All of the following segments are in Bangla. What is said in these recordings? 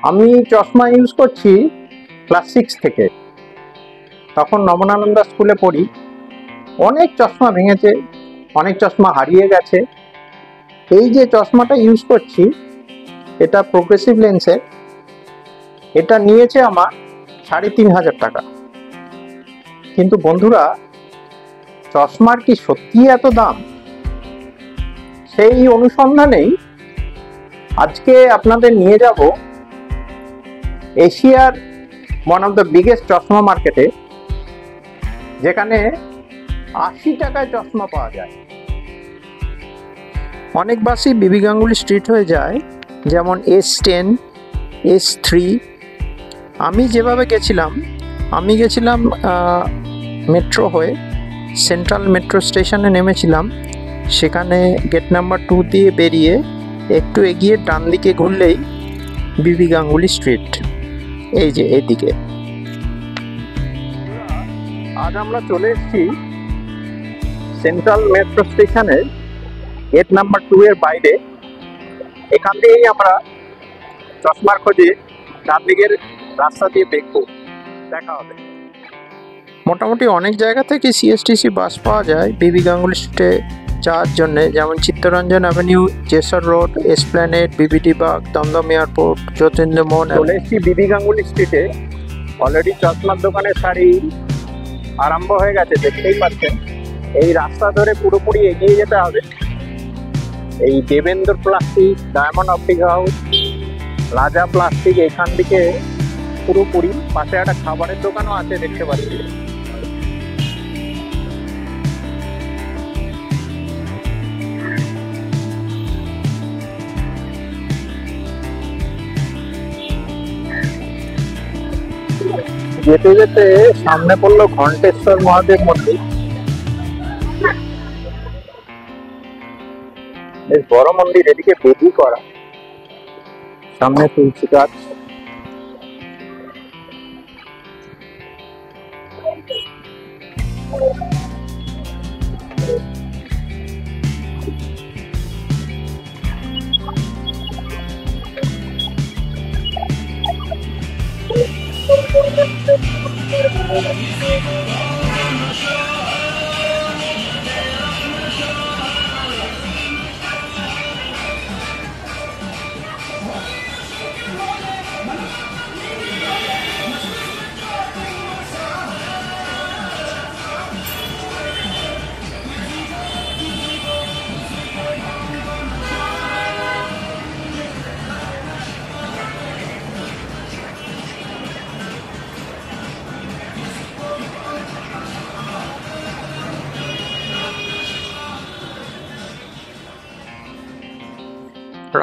আমি চশমা ইউজ করছি ক্লাস 6 থেকে। তখন নবনানন্দা স্কুলে পড়ি। অনেক চশমা ভেঙেছে, অনেক চশমা হারিয়ে গেছে। এই যে চশমাটা ইউজ করছি, এটা প্রোগ্রেসিভ লেন্সের। এটা নিয়েছে আমার 3,500 টাকা। কিন্তু বন্ধুরা, চশমার কি সত্যি এত দাম? সেই অনুসন্ধানেই আজকে আপনাদের নিয়ে যাব এশিয়ার ওয়ান অফ দ্য বিগেস্ট চশমা মার্কেটে, যেখানে 80 টাকায় চশমা পাওয়া যায়। অনেক বাসই বিবি গাঙ্গুলি স্ট্রিট হয়ে যায়, যেমন S10, S3। আমি যেভাবে গেছিলাম, মেট্রো হয়ে সেন্ট্রাল মেট্রো স্টেশনে নেমেছিলাম। সেখানে গেট নাম্বার 2 দিয়ে বেরিয়ে একটু এগিয়ে ডান দিকে ঘুরলেই বিবি গাঙ্গুলি স্ট্রিট। এই যে এদিকে। আজ আমরা চলে এসেছি সেন্ট্রাল মেট্রো স্টেশনের গেট নাম্বার 2 এর বাইরে। এখান থেকেই আমরা চশমার খোঁজে ডান দিকের রাস্তা দিয়ে দেখবো, দেখা হবে। মোটামুটি অনেক জায়গা থেকে সিএসটিসি বাস পাওয়া যায় বিবি গাঙ্গুলি স্ট্রিটে যাওয়ার জন্য, যেমন Chittaranjan avenue, Jessore road, Esplanade, BBD Bagh, Dum Dum airport, Jatindra Mohan. চলে এসেছি বিবি গাঙ্গুলি স্ট্রিটে। অলরেডি চশমার দোকানের সারি আরম্ভ হয়ে গেছে, দেখতেই পাচ্ছেন। এই রাস্তা ধরে পুরোপুরি এগিয়ে যেতে হবে। এই Devendra plastic, diamond optic house, Raja plastic, এখান থেকে পুরোপুরি। পাশে একটা খাবারের দোকানও আছে, দেখতে পাচ্ছি। যেতে যেতে সামনে পড়লো ঘণ্টেশ্বর মহাদেব মন্দির। বেশ বড় মন্দির, এদিকে বেদি করা, সামনে তুলসী গাছ।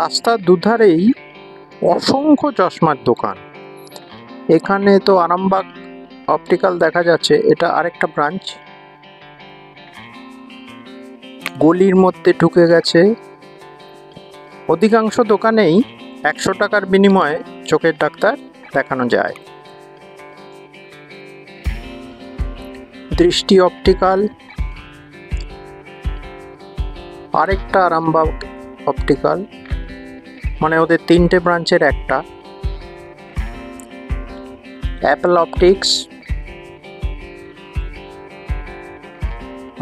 রাস্তার দুধারেই অসংখ্য চশমার দোকান। এখানে তো আরামবাগ অপটিক্যাল দেখা যাচ্ছে, এটা আরেকটা ব্রাঞ্চ। গলির মধ্যে ঢুকে গেছে। অধিকাংশ দোকানেই 100 টাকার বিনিময়ে চোখের ডাক্তার দেখানো যায়। দৃষ্টি অপটিক্যাল, আরেকটা আরামবাগ অপটিক্যাল, মানে ওদের 3টে ব্রাঞ্চের একটা। Apple optics,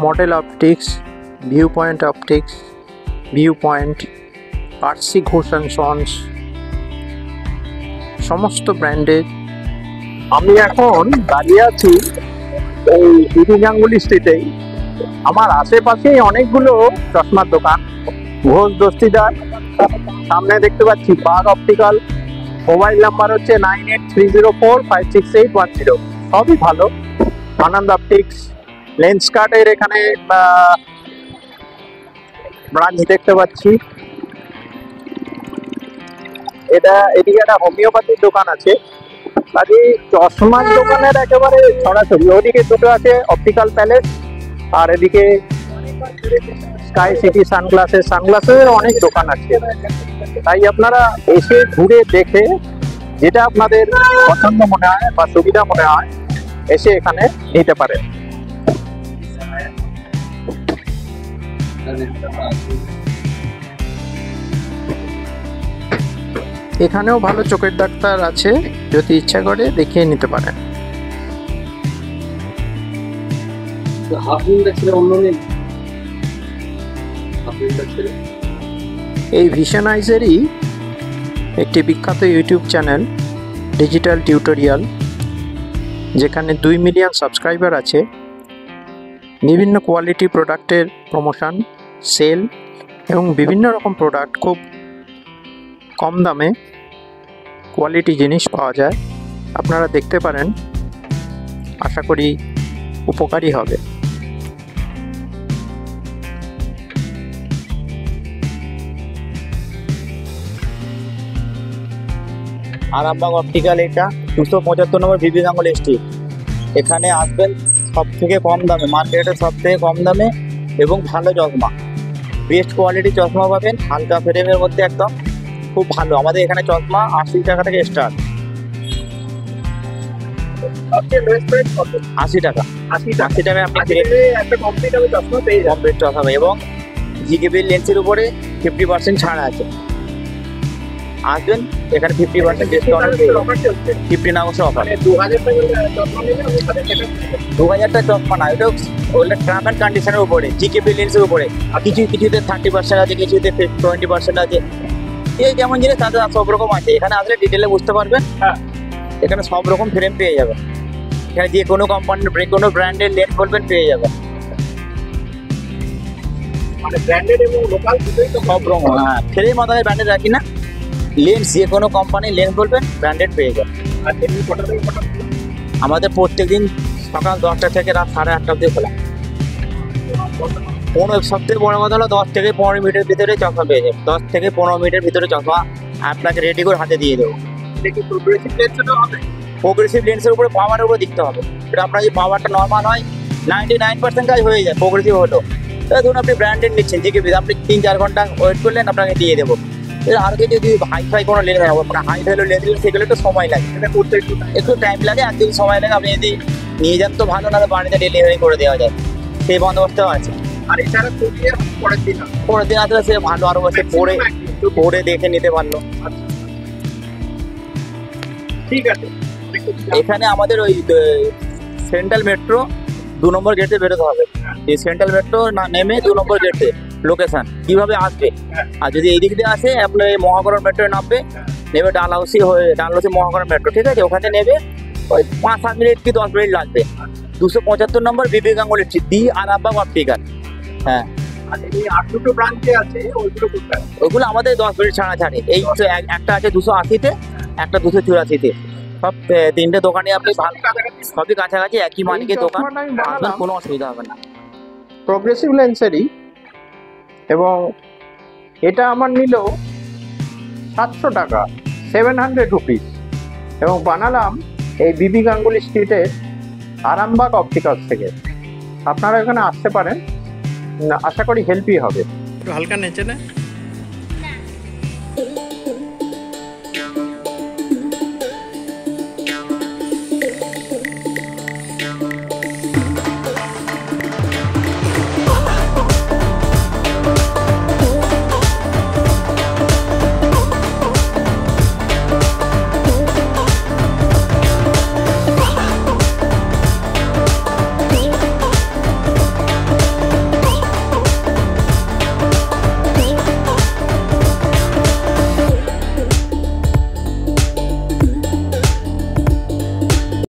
model optics, view point optics, view point, RC Ghosh and sons, সমস্ত ব্র্যান্ডের। আমি এখন দাঁড়িয়ে আছি এই বিবি গাঙ্গুলি স্ট্রিটেই। আমার আশেপাশেই অনেকগুলো চশমার দোকান। ঘোষ দস্তিদার, সামনে দেখতে পাচ্ছি বাগ অপটিক্যাল। মোবাইল নাম্বার হচ্ছে 9830456810। সবই ভালো। আনন্দ অপটিক্স, লেন্স কার্টের এখানে ব্রাঞ্চ দেখতে পাচ্ছি। এদিকে একটা হোমিওপ্যাথির দোকান আছে। কাজে চশমার দোকানের একেবারে ছড়াছড়ি। ওদিকে দুটো আছে অপটিক্যাল প্যালেস, আর এদিকে স্কাই সিটি সানগ্লাসের অনেক দোকান আছে। তাই আপনারা এসে ঘুরে দেখে যেটা আপনাদের পছন্দ মনে হয় বা সুবিধা মনে হয়, এসে এখানে নিতে পারেন। এখানেও ভালো চোখের ডাক্তার আছে, যদি ইচ্ছা করে দেখিয়ে নিতে পারেন। এই ভিশন আইজেরই একটি বিখ্যাত ইউটিউব চ্যানেল ডিজিটাল টিউটোরিয়াল, যেখানে 2 মিলিয়ন সাবস্ক্রাইবার আছে। বিভিন্ন কোয়ালিটি প্রোডাক্টের প্রমোশন, সেল এবং বিভিন্ন রকম প্রোডাক্ট খুব কম দামে কোয়ালিটি জিনিস পাওয়া যায়। আপনারা দেখতে পারেন, আশা করি উপকারী হবে। আরামবাগ অপটিক্যাল, এটা 275 নম্বর বিবি গাঙ্গুলি স্ট্রিট। এখানে আসবেন সব থেকে কম দামে, মার্কেটের সব থেকে কম দামে এবং ভালো চশমা, বেস্ট কোয়ালিটি চশমা পাবেন হালকা ফ্রেমের মধ্যে, একদম খুব ভালো। আমাদের এখানে চশমা 80 টাকা থেকে স্টার্ট। 80 টাকা, 80 টাকায় আপনি একটা কমপ্লিট আমি চশমা পেয়ে যাবেন। কমপ্লিট চশমা পাবেন এবং জিকেবি লেন্সের উপরে 50% ছাড় আছে। আসবেন, এখানে 50% ডিসকাউন্ট, 15 আগস্ট অফার। 2000 টাকা চশমা নিলে আমি সাথে সেটা 2000 টাকা চশমা না, ওটা ওটা টার্ম অ্যান্ড কন্ডিশনের উপরে, জিকেবি লেন্সের উপরে। কিছুতে 30% আছে, কিছুতে 20% আছে। এই যেমন জিনিস তাদের সব রকম আছে। এখানে আসলে ডিটেলে বুঝতে পারবেন। এখানে সব রকম ফ্রেম পেয়ে যাবেন। এখানে যে কোনো কোম্পানির, যে কোনো ব্র্যান্ডের লেন্স বলবেন পেয়ে যাবেন। মানে ব্র্যান্ডেড এবং লোকাল দুটোই তো সব রকম, হ্যাঁ, ফ্রেম আমাদের ব্র্যান্ডেড রাখি না। লেন্স যে কোনো কোম্পানির লেন্স বলবেন ব্র্যান্ডেড পেয়ে যাবেন। আর এমনি কটা থেকে কটা? আমাদের প্রত্যেকদিন সকাল 10টা থেকে রাত 8:30 অবধি খোলা। সবথেকে বড় কথা হলো 10 থেকে 15 মিনিটের ভিতরে চশমা পেয়ে যাবেন। 10 থেকে 15 মিনিটের ভিতরে চশমা আপনাকে রেডি করে হাতে দিয়ে দেবো। এটা কি প্রোগ্রেসিভ লেন্সটা হবে? প্রোগ্রেসিভ লেন্সের উপরে পাওয়ারের উপরে দেখতে হবে। এটা আপনার যদি পাওয়ারটা নর্মাল হয় 99% কাজ হয়ে যায়, প্রোগ্রেসিভ হলো। এবার ধরুন আপনি ব্র্যান্ডেড নিচ্ছেন, যে আপনি 3-4 ঘন্টা ওয়েট করলেন, আপনাকে দিয়ে দেবো। এবার আর যদি হাই কোনো লেন্স হয়, আপনার হাই ভ্যালু লেন্স সেগুলো একটু সময় লাগে, এটা করতে একটু টাইম লাগে, একদিন সময় লাগে। আপনি যদি নিয়ে যান তো ভালো, না বাড়িতে ডেলিভারি করে দেওয়া যায়, সেই বন্দোবস্তও আছে। আর এছাড়া কুরিয়ার পরের দিন হবে। পরের দিন আসলে সে ভালো, আরো বসে পরে দেখে নিতে পারলো। ঠিক আছে। এখানে আমাদের ওই সেন্ট্রাল মেট্রো 2 নম্বর গেটে বেরোতে হবে। এই সেন্ট্রাল মেট্রো না নেমে 2 নম্বর গেটে লোকেশন কিভাবে আসবে। আর যদি এই দিক দিয়ে আসে, আপনার এই মহাকরণ মেট্রো নামবে, নেবে ডালহাউসি হয়ে, ডালহাউসি মহাকরণ মেট্রো, ঠিক আছে। ওখানে নেবে ওই 5-7 মিনিট কি 10 মিনিট লাগবে। 275 নম্বর বিবি গাঙ্গুলি স্ট্রিট, দি আরামবাগ অপটিক্যাল। হ্যাঁ, আর এই আর দুটো ব্রাঞ্চে আছে, ওইগুলো কোথায়? ওগুলো আমাদের 10 মিনিট ছাড়া ছাড়ে। এই তো একটা আছে 280-তে, একটা 284-তে। সব 3টে দোকানে আপনি ভালো, সবই কাছাকাছি, একই মালিকের দোকান, আসবেন, কোনো অসুবিধা হবে না। প্রোগ্রেসিভ লেন্সেরই, এবং এটা আমার নিল 700 টাকা, 700 রুপিস, এবং বানালাম এই বিবি গাঙ্গুলি স্ট্রিটের আরামবাগ অপটিক্যালস থেকে। আপনারা এখানে আসতে পারেন, আশা করি হেল্পই হবে। একটু হালকা নেচে না।